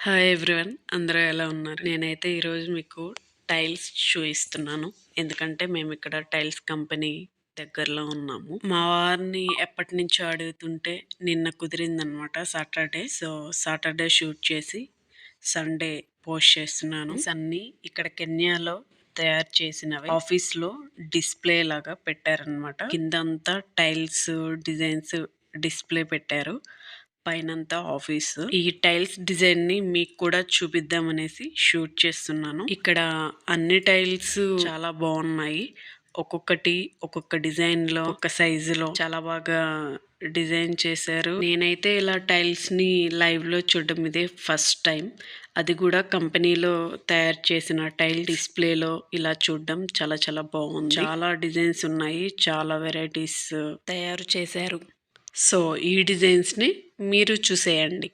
Hi everyone, అందరూ ఎలా ఉన్నారు? నేనైతే ఈరోజు మీకు టైల్స్ చూపిస్తున్నాను. ఎందుకంటే మేము ఇక్కడ టైల్స్ కంపెనీ దగ్గరలో ఉన్నాము. మా వారిని ఎప్పటి నుంచో అడుగుతుంటే నిన్న కుదిరిందనమాట సాటర్డే. సో సాటర్డే షూట్ చేసి సండే పోస్ట్ చేస్తున్నాను. అన్నీ ఇక్కడ కెన్యాలో తయారు చేసినవి ఆఫీస్ లో డిస్ప్లే లాగా పెట్టారనమాట. కిందంతా టైల్స్ డిజైన్స్ డిస్ప్లే పెట్టారు, పైనంతా ఆఫీస్. ఈ టైల్స్ డిజైన్ ని మీకు కూడా చూపిద్దామనేసి షూట్ చేస్తున్నాను. ఇక్కడ అన్ని టైల్స్ చాలా బాగున్నాయి. ఒక్కొక్కటి ఒక్కొక్క డిజైన్ లో ఒక సైజు లో చాలా బాగా డిజైన్ చేశారు. నేనైతే ఇలా టైల్స్ ని లైవ్ లో చూడడం ఇదే ఫస్ట్ టైం. అది కూడా కంపెనీలో తయారు చేసిన టైల్ డిస్ప్లేలో ఇలా చూడడం చాలా చాలా బాగుంది. చాలా డిజైన్స్ ఉన్నాయి, చాలా వెరైటీస్ తయారు చేశారు. సో ఈ డిజైన్స్ని మీరు చూసేయండి.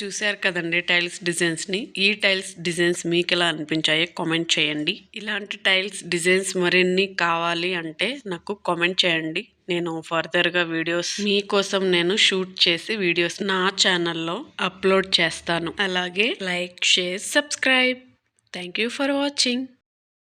చూశారు కదండి టైల్స్ డిజైన్స్ని. ఈ టైల్స్ డిజైన్స్ మీకు ఎలా అనిపించాయో కామెంట్ చేయండి. ఇలాంటి టైల్స్ డిజైన్స్ మరిన్ని కావాలి అంటే నాకు కామెంట్ చేయండి. నేను ఫర్దర్గా వీడియోస్ మీకోసం నేను షూట్ చేసి వీడియోస్ నా ఛానల్లో అప్లోడ్ చేస్తాను. అలాగే like, share, subscribe. Thank you for watching.